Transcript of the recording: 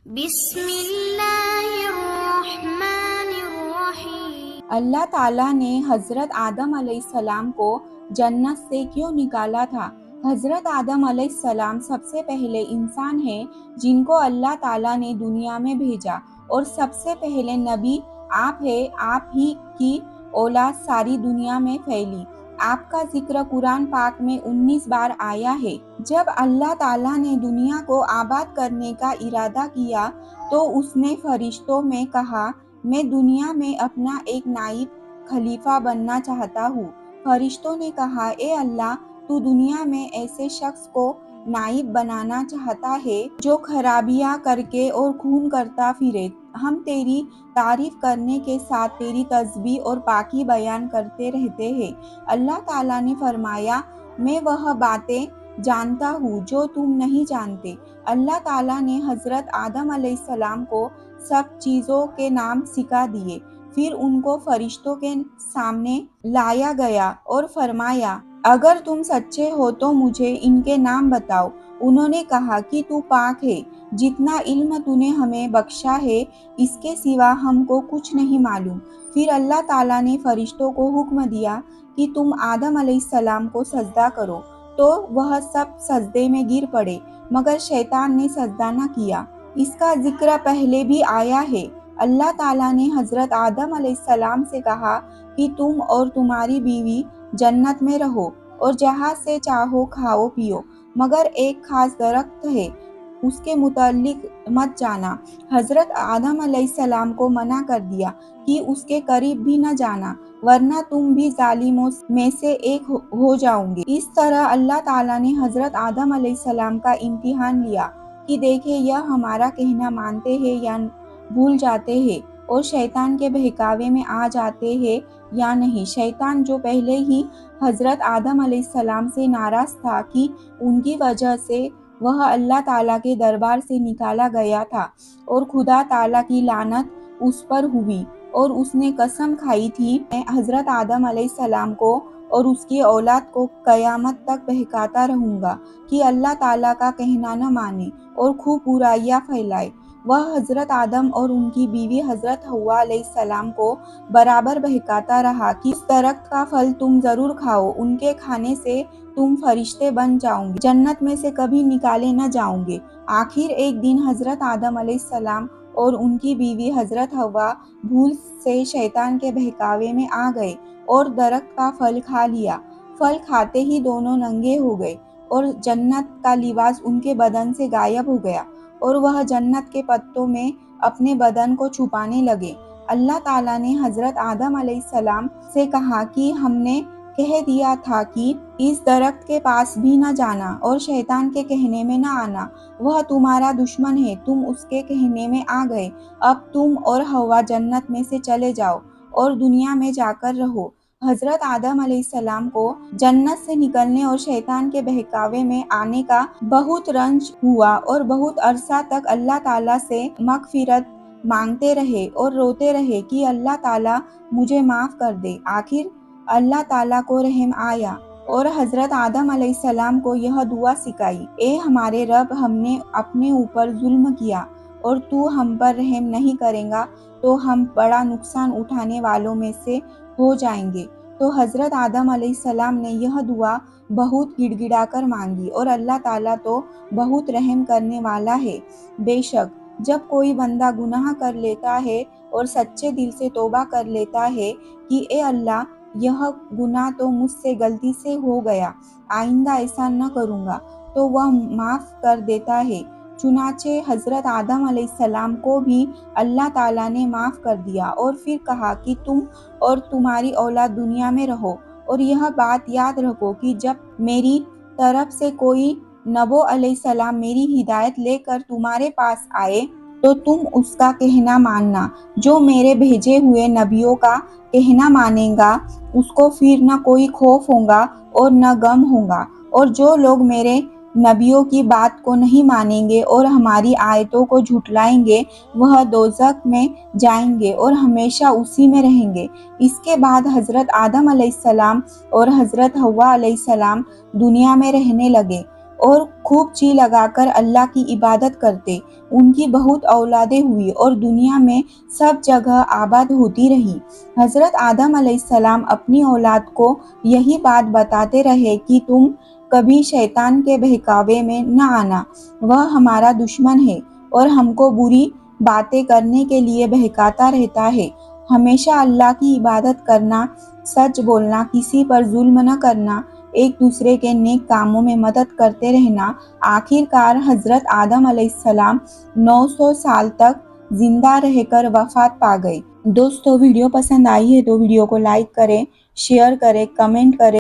بسم اللہ الرحمن الرحیم۔ اللہ تعالیٰ نے حضرت آدم علیہ السلام کو جنت سے کیوں نکالا تھا؟ حضرت آدم علیہ السلام سب سے پہلے انسان ہیں جن کو اللہ تعالیٰ نے دنیا میں بھیجا، اور سب سے پہلے نبی آپ ہیں۔ آپ ہی کی اولاد ساری دنیا میں پھیلی۔ آپ کا ذکر قرآن پاک میں 19 بار آیا ہے۔ جب اللہ تعالیٰ نے دنیا کو آباد کرنے کا ارادہ کیا تو اس نے فرشتوں میں کہا، میں دنیا میں اپنا ایک نائب خلیفہ بننا چاہتا ہوں۔ فرشتوں نے کہا، اے اللہ، تو دنیا میں ایسے شخص کو نائب بنانا چاہتا ہے جو خرابیاں کر کے اور خون کرتا پھرے۔ ہم تیری تعریف کرنے کے ساتھ تیری تسبیح اور پاکی بیان کرتے رہتے ہیں۔ اللہ تعالیٰ نے فرمایا، میں وہ باتیں جانتا ہوں جو تم نہیں جانتے۔ اللہ تعالیٰ نے حضرت آدم علیہ السلام کو سب چیزوں کے نام سکھا دیے۔ پھر ان کو فرشتوں کے سامنے لایا گیا اور فرمایا، اگر تم سچے ہو تو مجھے ان کے نام بتاؤ۔ انہوں نے کہا کہ تو پاک ہے، جتنا علم تو نے ہمیں بخشا ہے اس کے سوا ہم کو کچھ نہیں معلوم۔ پھر اللہ تعالیٰ نے فرشتوں کو حکم دیا کہ تم آدم علیہ السلام کو سجدہ کرو، تو وہ سب سجدے میں گر پڑے، مگر شیطان نے سجدہ نہ کیا۔ اس کا ذکر پہلے بھی آیا ہے۔ اللہ تعالیٰ نے حضرت آدم علیہ السلام سے کہا کہ تم اور تمہاری بیوی جنت میں رہو اور جہاں سے چاہو کھاؤ پیو، مگر ایک خاص درخت ہے، اس کے متعلق مت جانا۔ حضرت آدم علیہ السلام کو منع کر دیا کہ اس کے قریب بھی نہ جانا، ورنہ تم بھی ظالموں میں سے ایک ہو جاؤ گے۔ اس طرح اللہ تعالیٰ نے حضرت آدم علیہ السلام کا امتحان لیا کہ دیکھے یہ ہمارا کہنا مانتے ہیں یا بھول جاتے ہیں اور شیطان کے بہکاوے میں آ جاتے ہیں یا نہیں۔ شیطان جو پہلے ہی حضرت آدم علیہ السلام سے ناراض تھا کہ ان کی وجہ سے وہ اللہ تعالیٰ کے دربار سے نکالا گیا تھا، اور خدا تعالیٰ کی لعنت اس پر ہوئی، اور اس نے قسم کھائی تھی، میں حضرت آدم علیہ السلام کو اور اس کی اولاد کو قیامت تک بہکاتا رہوں گا کہ اللہ تعالیٰ کا کہنا نہ مانے اور خوب برائیاں پھیلائے۔ وہ حضرت آدم اور ان کی بیوی حضرت حوا علیہ السلام کو برابر بہکاتا رہا کہ اس درخت کا پھل تم ضرور کھاؤ، ان کے کھانے سے تم فرشتے بن جاؤ گے، جنت میں سے کبھی نکالے نہ جاؤ گے۔ آخر ایک دن حضرت آدم علیہ السلام اور ان کی بیوی حضرت حوا بھول سے شیطان کے بہکاوے میں آ گئے اور درخت کا پھل کھا لیا۔ پھل کھاتے ہی دونوں ننگے ہو گئے اور جنت کا لباس ان کے بدن سے غائب ہو گیا، اور وہ جنت کے پتوں میں اپنے بدن کو چھپانے لگے۔ اللہ تعالیٰ نے حضرت آدم علیہ السلام سے کہا کہ ہم نے کہہ دیا تھا کہ اس درخت کے پاس بھی نہ جانا اور شیطان کے کہنے میں نہ آنا، وہ تمہارا دشمن ہے، تم اس کے کہنے میں آ گئے، اب تم اور حوا جنت میں سے چلے جاؤ اور دنیا میں جا کر رہو۔ حضرت آدم علیہ السلام کو جنت سے نکلنے اور شیطان کے بہکاوے میں آنے کا بہت رنج ہوا، اور بہت عرصہ تک اللہ تعالیٰ سے مغفرت مانگتے رہے اور روتے رہے کہ اللہ تعالیٰ مجھے معاف کر دے۔ آخر اللہ تعالیٰ کو رحم آیا اور حضرت آدم علیہ السلام کو یہ دعا سکھائی، اے ہمارے رب، ہم نے اپنے اوپر ظلم کیا اور تو ہم پر رحم نہیں کرے گا تو ہم بڑا نقصان اٹھانے والوں میں سے ہو جائیں گے۔ تو حضرت آدم علیہ السلام نے یہ دعا بہت گڑ گڑا کر مانگی، اور اللہ تعالیٰ تو بہت رحم کرنے والا ہے۔ بے شک جب کوئی بندہ گناہ کر لیتا ہے اور سچے دل سے توبہ کر لیتا ہے کہ اے اللہ، یہ گناہ تو مجھ سے غلطی سے ہو گیا، آئندہ ایسا نہ کروں گا، تو وہ معاف کر دیتا ہے۔ چنانچہ حضرت آدم علیہ السلام کو بھی اللہ تعالیٰ نے معاف کر دیا، اور پھر کہا کہ تم اور تمہاری اولاد دنیا میں رہو، اور یہ بات یاد رکھو کہ جب میری طرف سے کوئی نبی علیہ السلام میری ہدایت لے کر تمہارے پاس آئے تو تم اس کا کہنا ماننا۔ جو میرے بھیجے ہوئے نبیوں کا کہنا مانے گا اس کو پھر نہ کوئی خوف ہوگا اور نہ غم ہوگا، اور جو لوگ میرے نبیوں کی بات کو نہیں مانیں گے اور ہماری آیتوں کو جھٹلائیں گے وہ دوزخ میں جائیں گے اور ہمیشہ اسی میں رہیں گے۔ اس کے بعد حضرت آدم علیہ السلام اور حضرت حوا علیہ السلام دنیا میں رہنے لگے۔ اور خوب جی لگا کر اللہ کی عبادت کرتے۔ ان کی بہت اولادیں ہوئی اور دنیا میں سب جگہ آباد ہوتی رہی۔ حضرت آدم علیہ السلام اپنی اولاد کو یہی بات بتاتے رہے کہ تم کبھی شیطان کے بہکاوے میں نہ آنا، وہ ہمارا دشمن ہے اور ہم کو بری باتیں کرنے کے لیے بہکاتا رہتا ہے۔ ہمیشہ اللہ کی عبادت کرنا، سچ بولنا، کسی پر ظلم نہ کرنا، ایک دوسرے کے نیک کاموں میں مدد کرتے رہنا۔ آخر کار حضرت آدم علیہ السلام 900 سال تک زندہ رہ کر وفات پا گئے۔ دوستو ویڈیو پسند آئی ہے تو ویڈیو کو لائک کریں، شیئر کریں، کمنٹ کریں۔